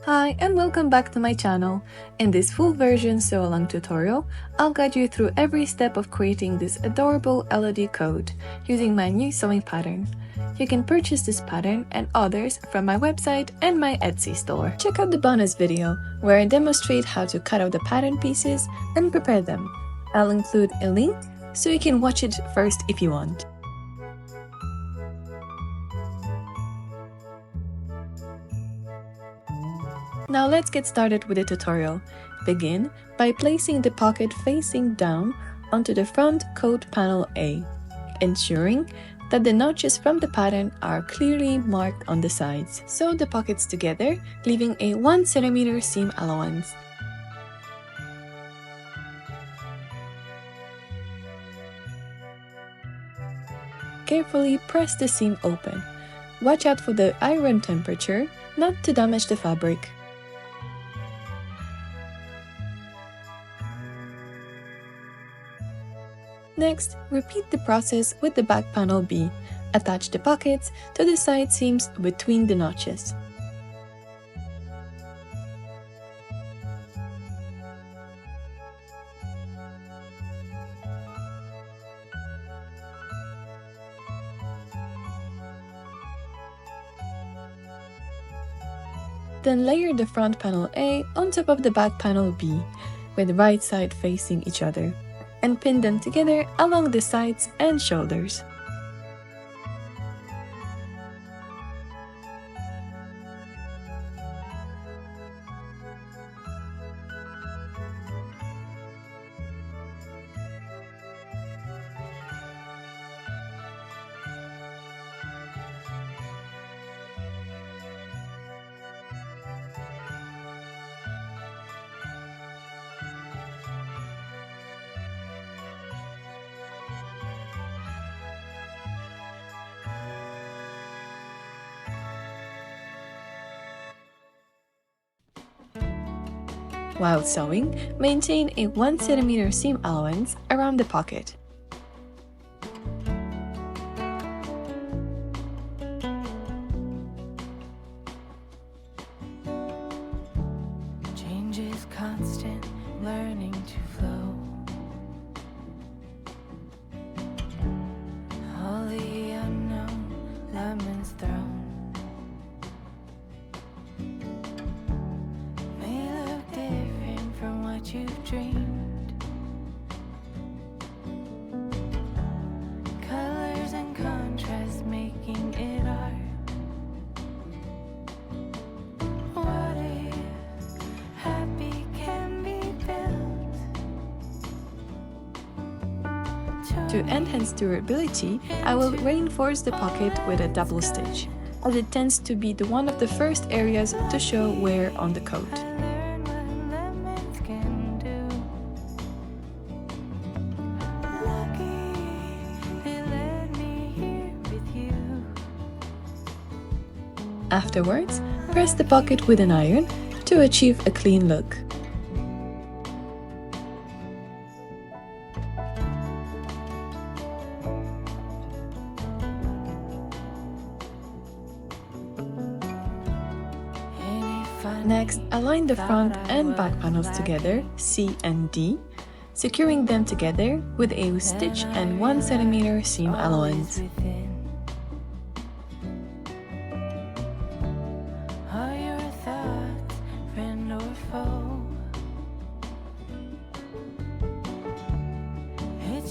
Hi and welcome back to my channel. In this full version sew-along tutorial, I'll guide you through every step of creating this adorable Elodie coat using my new sewing pattern. You can purchase this pattern and others from my website and my Etsy store. Check out the bonus video where I demonstrate how to cut out the pattern pieces and prepare them. I'll include a link so you can watch it first if you want. Now let's get started with the tutorial. Begin by placing the pocket facing down onto the front coat panel A, ensuring that the notches from the pattern are clearly marked on the sides. Sew the pockets together, leaving a 1 cm seam allowance. Carefully press the seam open. Watch out for the iron temperature, not to damage the fabric. Next, repeat the process with the back panel B. Attach the pockets to the side seams between the notches. Then layer the front panel A on top of the back panel B, with the right side facing each other, and pin them together along the sides and shoulders. While sewing, maintain a 1 cm seam allowance around the pocket. Change is constant, learning to flow. All the unknown, lemons thrown. You've dreamed. Colors and contrast making it art. What if happy can be built? To enhance durability, I will reinforce the pocket with a double stitch, as it tends to be one of the first areas to show wear on the coat. Afterwards, press the pocket with an iron to achieve a clean look. Next, align the front and back panels together, C and D, securing them together with a stitch and 1 cm seam allowance.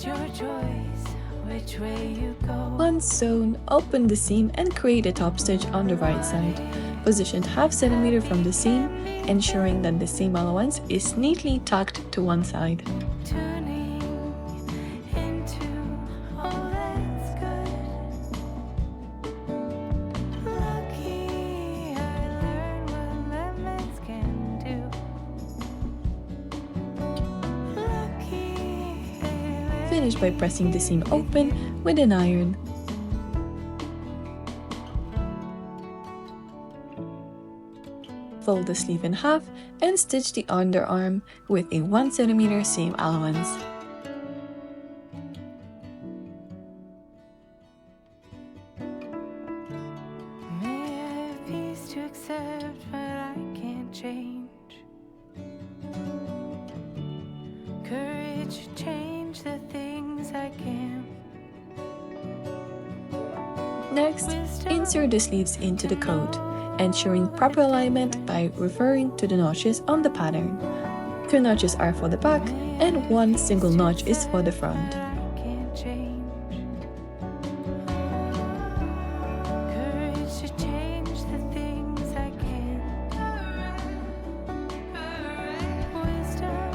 Your choice, which way you go. Once sewn, open the seam and create a top stitch on the right side, positioned ½ cm from the seam, ensuring that the seam allowance is neatly tucked to one side. Turning into all that's good. Lucky I learned what lemons can do. Finish by pressing the seam open with an iron. Fold the sleeve in half and stitch the underarm with a 1 cm seam allowance. May I have peace to accept what I can't change. Courage to change the things I can't. Next, insert the sleeves into the coat, ensuring proper alignment by referring to the notches on the pattern. 2 notches are for the back, and 1 single notch is for the front. Can't change. Courage to change the things I can't. Wisdom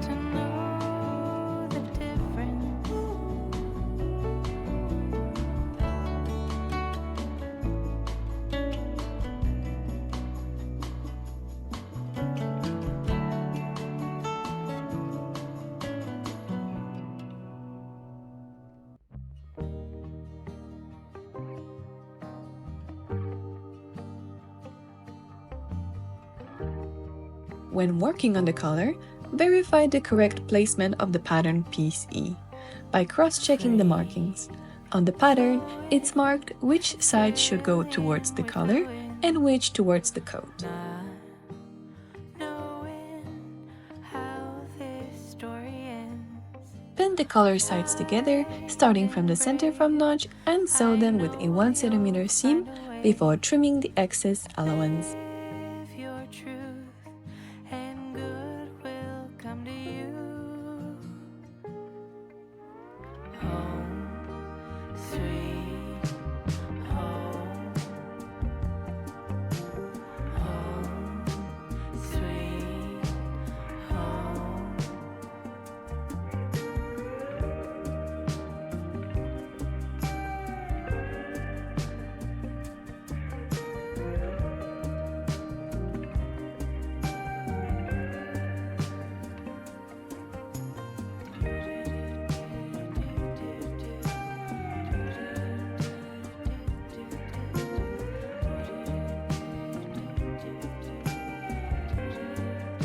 to know the difference. When working on the collar, verify the correct placement of the pattern piece E by cross-checking the markings. On the pattern, it's marked which side should go towards the collar and which towards the coat. Knowing how this story ends. Pin the collar sides together, starting from the center front notch, and sew them with a 1 cm seam before trimming the excess allowance. Live your truth and good will come to you. Home, sweet home. Home, sweet home.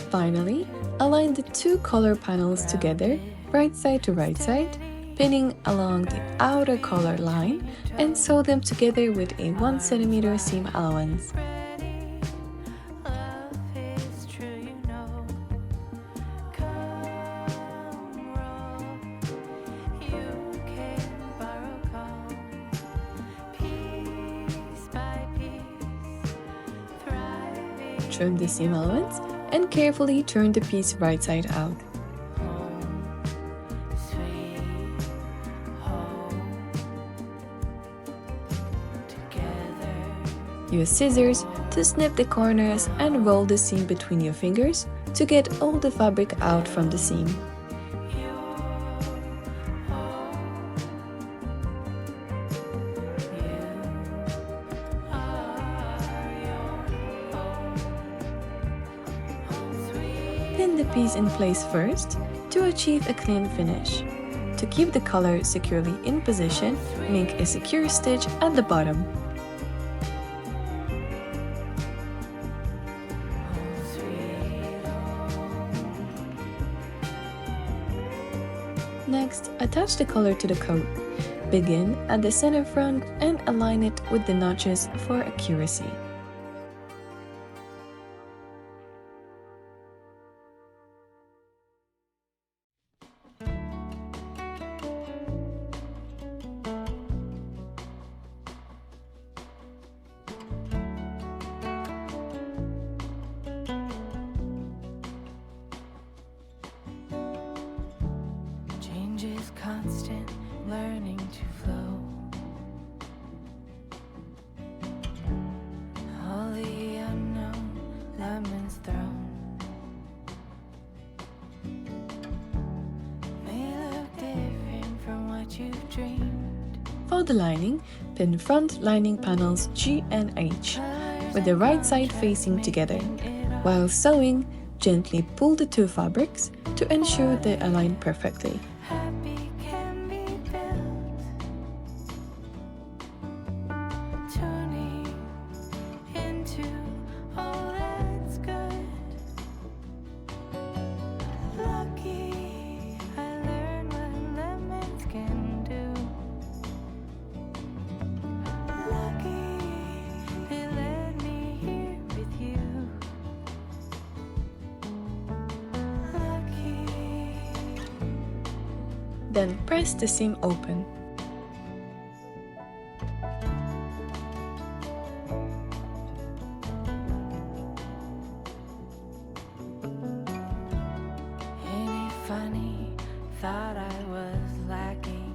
Finally, align the 2 collar panels together, right side to right side, pinning along the outer collar line, and sew them together with a 1 cm seam allowance. Ready, love is true, you know. Come roll, you can borrow calm. Piece by piece, thriving. Trim the seam allowance and carefully turn the piece right side out. Home, sweet home. Together. Use scissors to snip the corners and roll the seam between your fingers to get all the fabric out from the seam. Pin the piece in place first to achieve a clean finish. To keep the collar securely in position, make a secure stitch at the bottom. Next, attach the collar to the coat. Begin at the center front and align it with the notches for accuracy. Change is constant, learning to flow. All the unknown, lemons thrown. May look different from what you've dreamed. For the lining, pin front lining panels G and H with the right side facing together. While sewing, gently pull the 2 fabrics to ensure they align perfectly. Happy can be built. Tuning into all that's good. Lucky I learned what lemons can do. Lucky they let me here with you. then press the seam open. Ain't it funny? Thought I was lacking.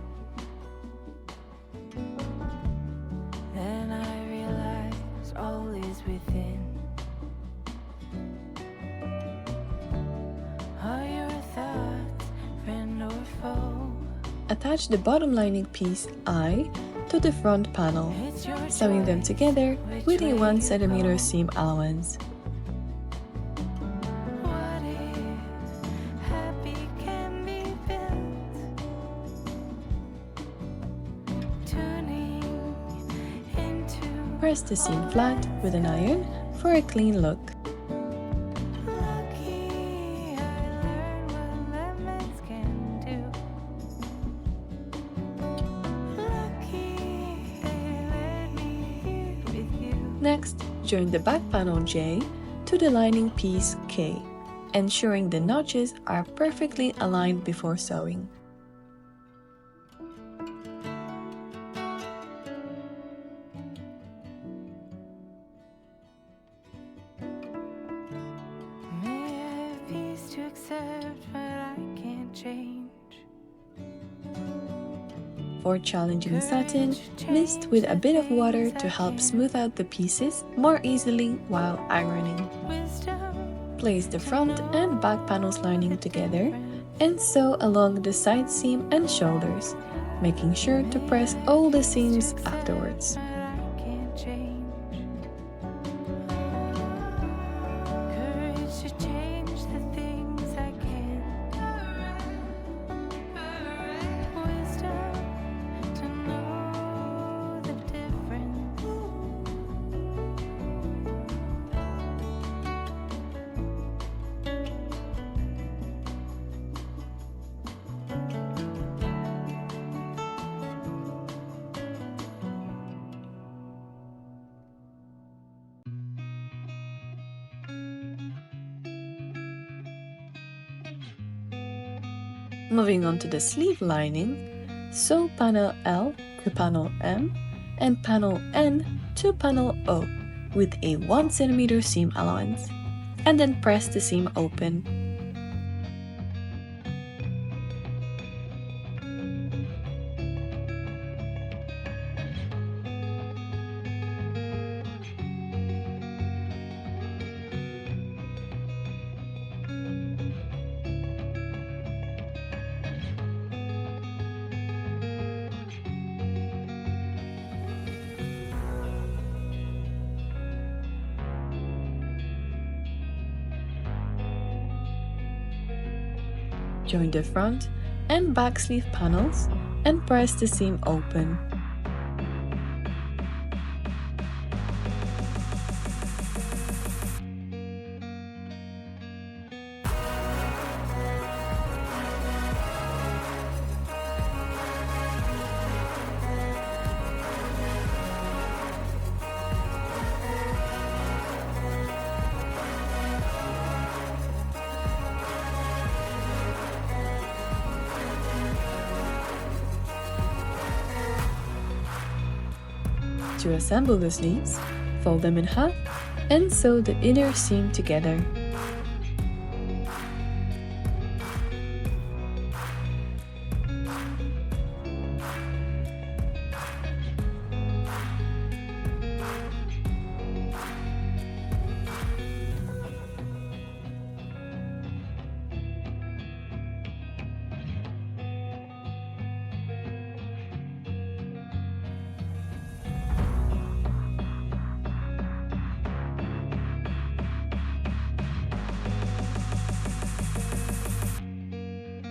Then I realized all is within. Are your thoughts friend or foe? Attach the bottom lining piece I to the front panel, It's your sewing them choice together which with a way 1 you cm go. seam allowance. What if happy can be built? Turning into Press the seam flat with an iron for a clean look. lucky. I learned what lemons can do. Lucky they let me here with you. Next, join the back panel J to the lining piece K, ensuring the notches are perfectly aligned before sewing. May I have peace to accept what I can't change. For challenging satin, mist with a bit of water to help smooth out the pieces more easily while ironing. Wisdom Place the front and back panels lining together and sew along the side seam and shoulders, making sure to press all the seams afterwards. but I can't change. Courage to change the things I can't. Wisdom to know the difference. Moving on to the sleeve lining, sew panel L to panel M and panel N to panel O with a 1 cm seam allowance, and then press the seam open. Join the front and back sleeve panels and press the seam open. To assemble the sleeves, fold them in half and sew the inner seam together.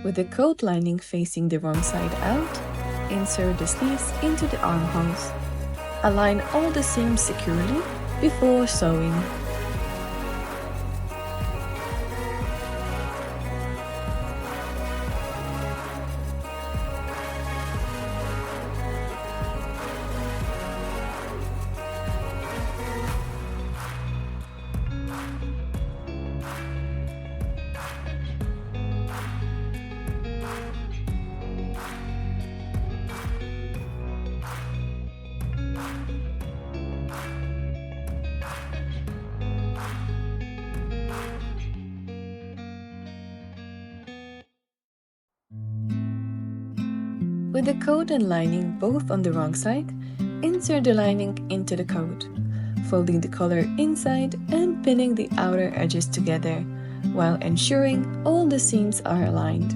With the coat lining facing the wrong side out, insert the sleeves into the armholes. Align all the seams securely before sewing. With the coat and lining both on the wrong side, insert the lining into the coat, folding the collar inside and pinning the outer edges together, while ensuring all the seams are aligned.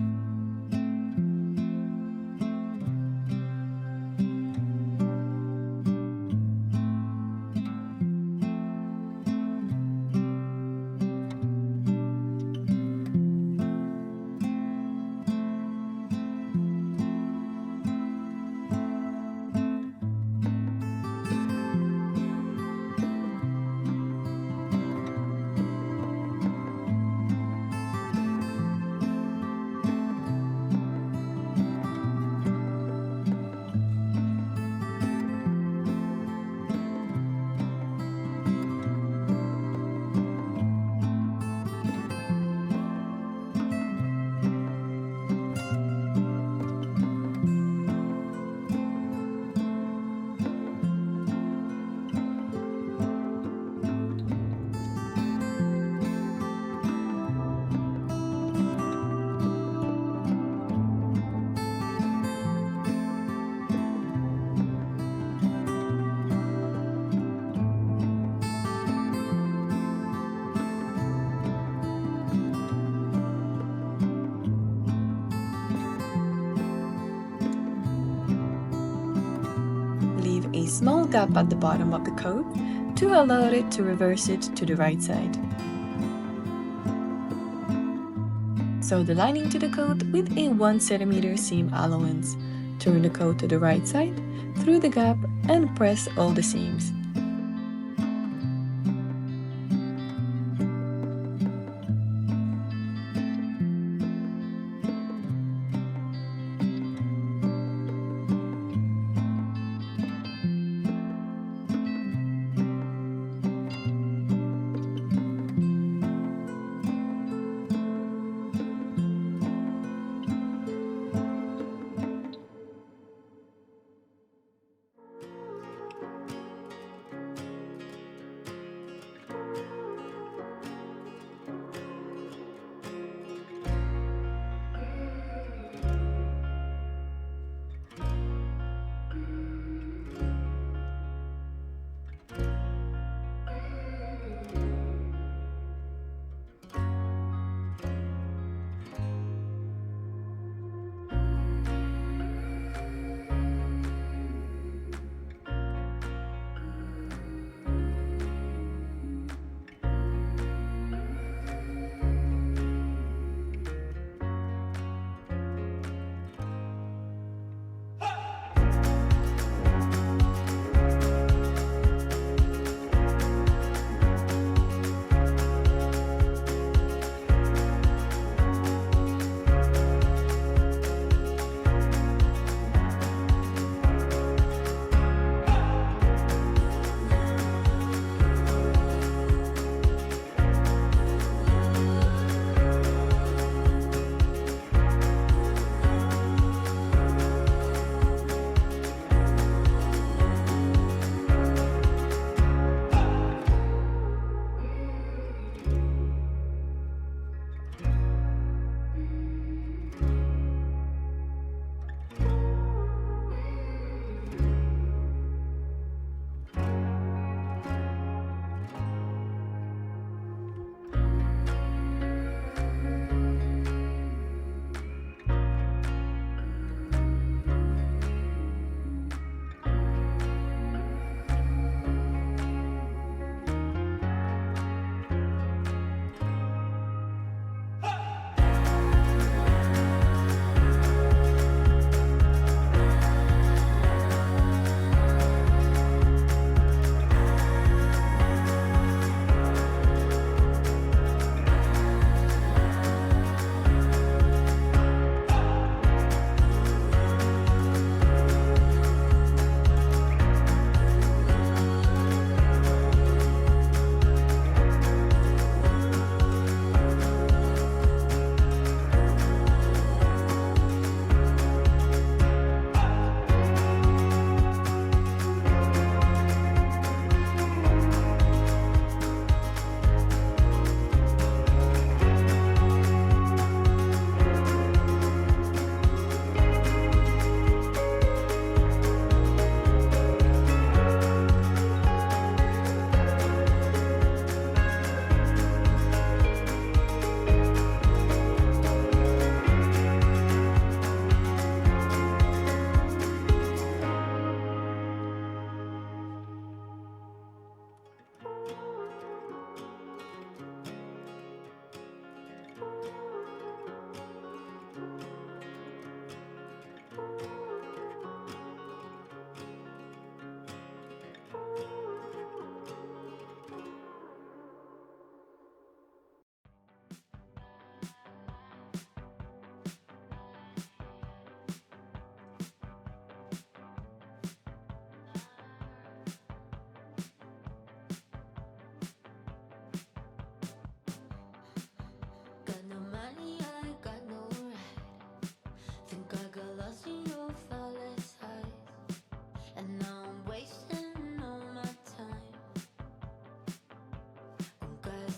Leave a small gap at the bottom of the coat to allow it to reverse it to the right side. Sew the lining to the coat with a 1 cm seam allowance. Turn the coat to the right side, through the gap, and press all the seams.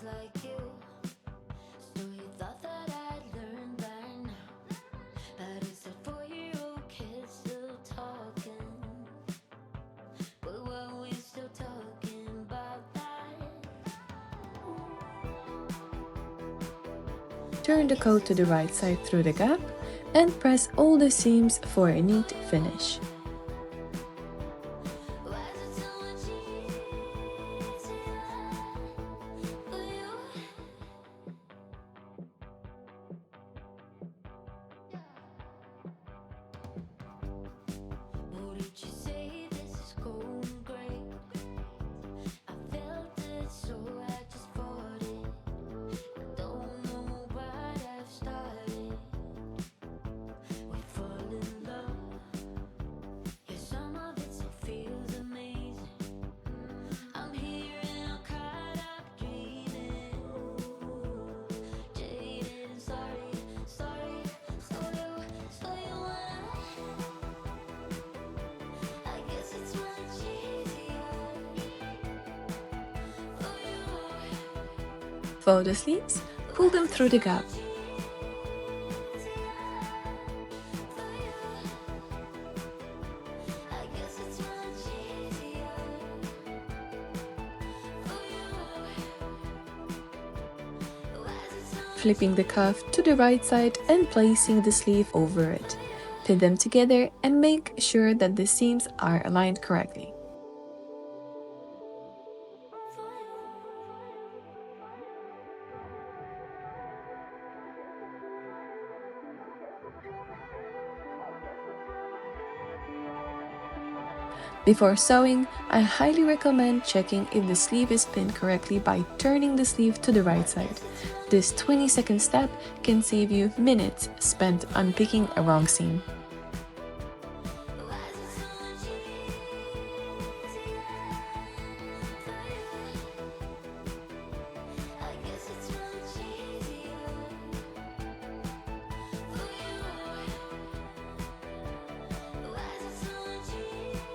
like you. So you thought that I'd learned by now, but it's a 4-year-old kid still talking. But were we still talking about that? Turn the coat to the right side through the gap and press all the seams for a neat finish. Why is it so much easier for you? Oh, did you say this is going great? I felt it, so I just fought it. I don't know what I've started. We fall in love. Yeah, some of it still feels amazing. I'm here and I'm caught up dreaming. Jaded and sorry, sorry, so you wanna. I guess it's much easier for you. Fold the sleeves, pull them through the gap. I guess it's much easier for you. Why is it so Flipping the cuff to the right side and placing the sleeve over it. Pin them together and make sure that the seams are aligned correctly. Before sewing, I highly recommend checking if the sleeve is pinned correctly by turning the sleeve to the right side. This 20-second step can save you minutes spent unpicking a wrong seam. Why is it so much easier for you? I guess it's much easier for you. Why is it so much easier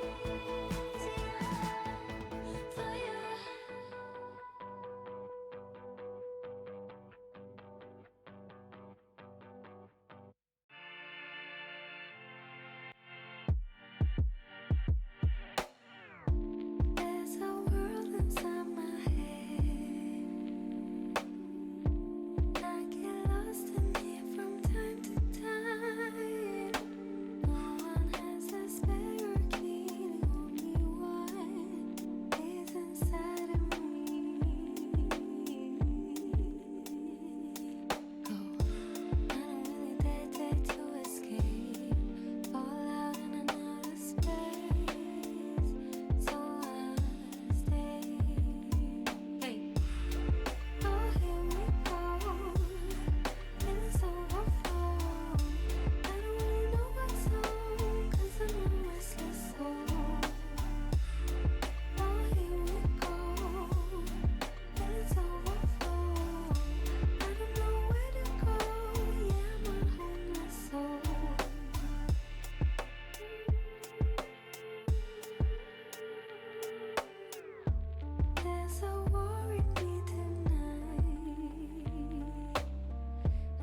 for you? There's a world inside my head. I get lost in it from time to time. No one has a spare key, only one is inside of me. Go, I don't really dare to escape. Fall out in another space, so I stay. Hey. Oh, here we go. It's overflow. I don't really know what's on, 'cause I'm a restless soul. Oh, here we go. It's overflow. I don't know where to go. Yeah, I'm a homeless soul. There's a war in me tonight.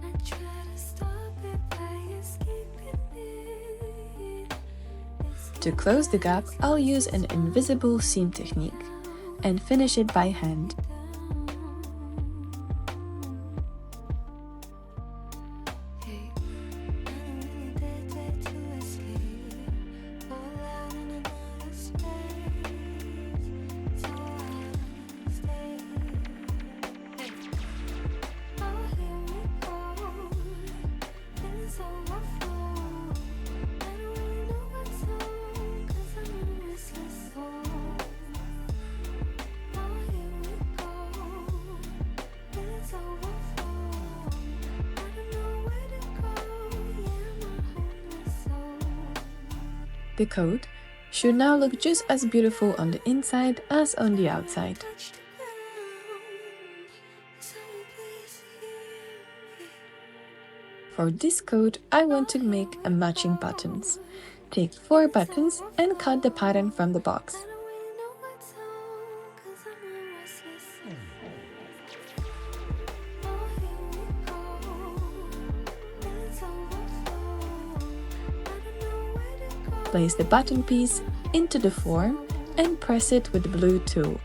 I try to stop it by escaping it. To close the gap, I'll use an invisible seam technique and finish it by hand. Hey, I don't really dare to escape. Fall out in another space, so I stay. Hey. Oh, here we go. It's overflow. I don't really know what's on, 'cause I'm a restless soul. Oh, here we go. It's overflow. I don't know where to go. Yeah, I'm a homeless soul. The coat should now look just as beautiful on the inside as on the outside. Touch the ground. Someone please hear me. For this coat, I want to make a matching buttons. Take 4 buttons and cut the pattern from the box. I don't really know what's on, 'cause I'm a restless soul. Place the button piece into the form and press it with the blue tool.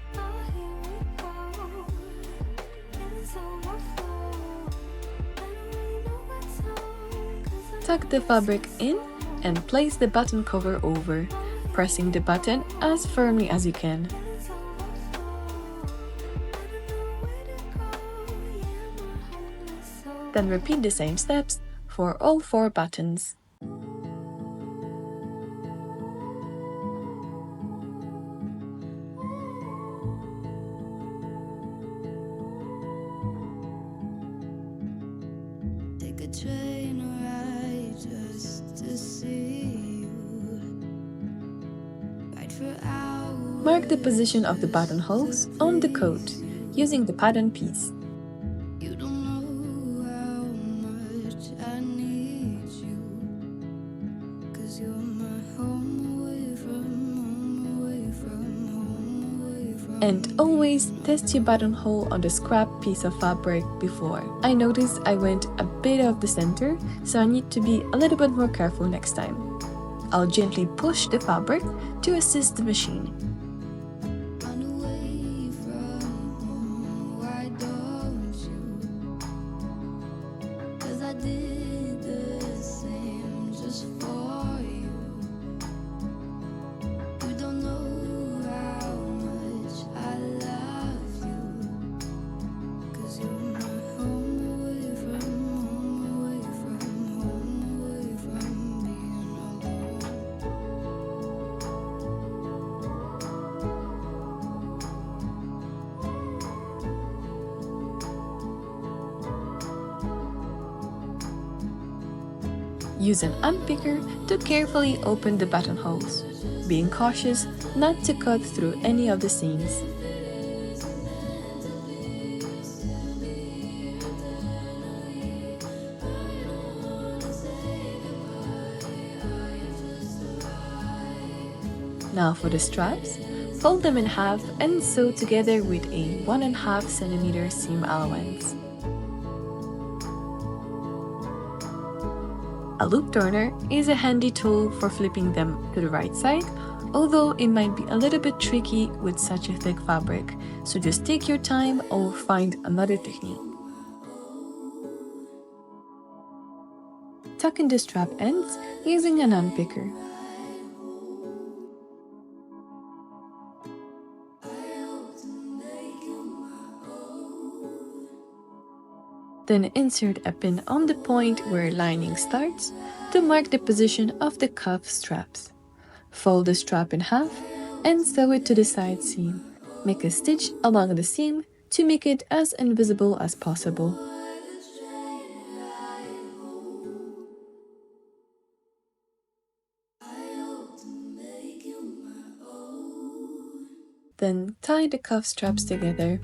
Tuck the fabric in and place the button cover over, pressing the button as firmly as you can. Then repeat the same steps for all 4 buttons. Take a train ride just to see you. Ride for hours. Mark the position of the buttonholes on the coat using the pattern piece. You don't know how much I need you. 'Cause you're my home away from home, away from home, away from. And always test your buttonhole on the scrap piece of fabric before. I noticed I went a bit off the center, so I need to be a little bit more careful next time. I'll gently push the fabric to assist the machine. Run away from home, why don't you? 'Cause I did the same just for you. You don't know how much I love you. 'Cause you're my home away from home, away from home, away from being alone. Use an unpicker to carefully open the buttonholes, being cautious not to cut through any of the seams. Now for the straps, fold them in half and sew together with a 1.5 cm seam allowance. A loop turner is a handy tool for flipping them to the right side, although it might be a little bit tricky with such a thick fabric, so just take your time or find another technique. Tuck in the strap ends using an unpicker. Then insert a pin on the point where lining starts to mark the position of the cuff straps. Fold the strap in half and sew it to the side seam. Make a stitch along the seam to make it as invisible as possible. Then tie the cuff straps together.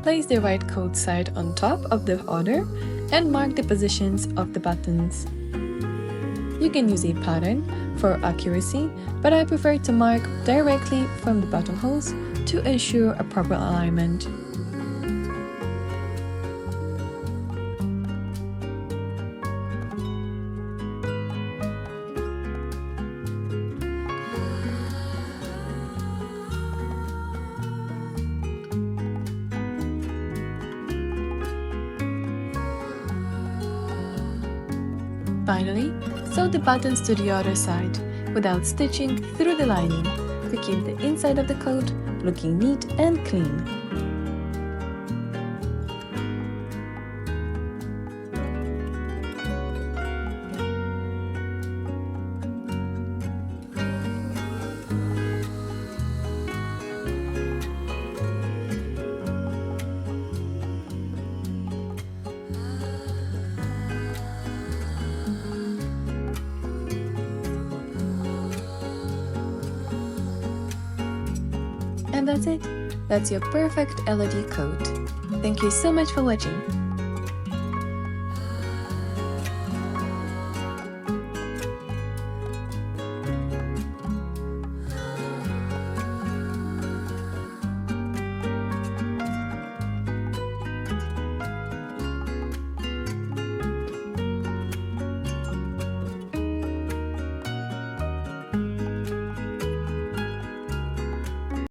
Place the right coat side on top of the other and mark the positions of the buttons. You can use a pattern for accuracy, but I prefer to mark directly from the buttonholes to ensure a proper alignment. Finally, sew the buttons to the other side without stitching through the lining to keep the inside of the coat looking neat and clean. And that's it. That's your perfect Elodie coat. Thank you so much for watching.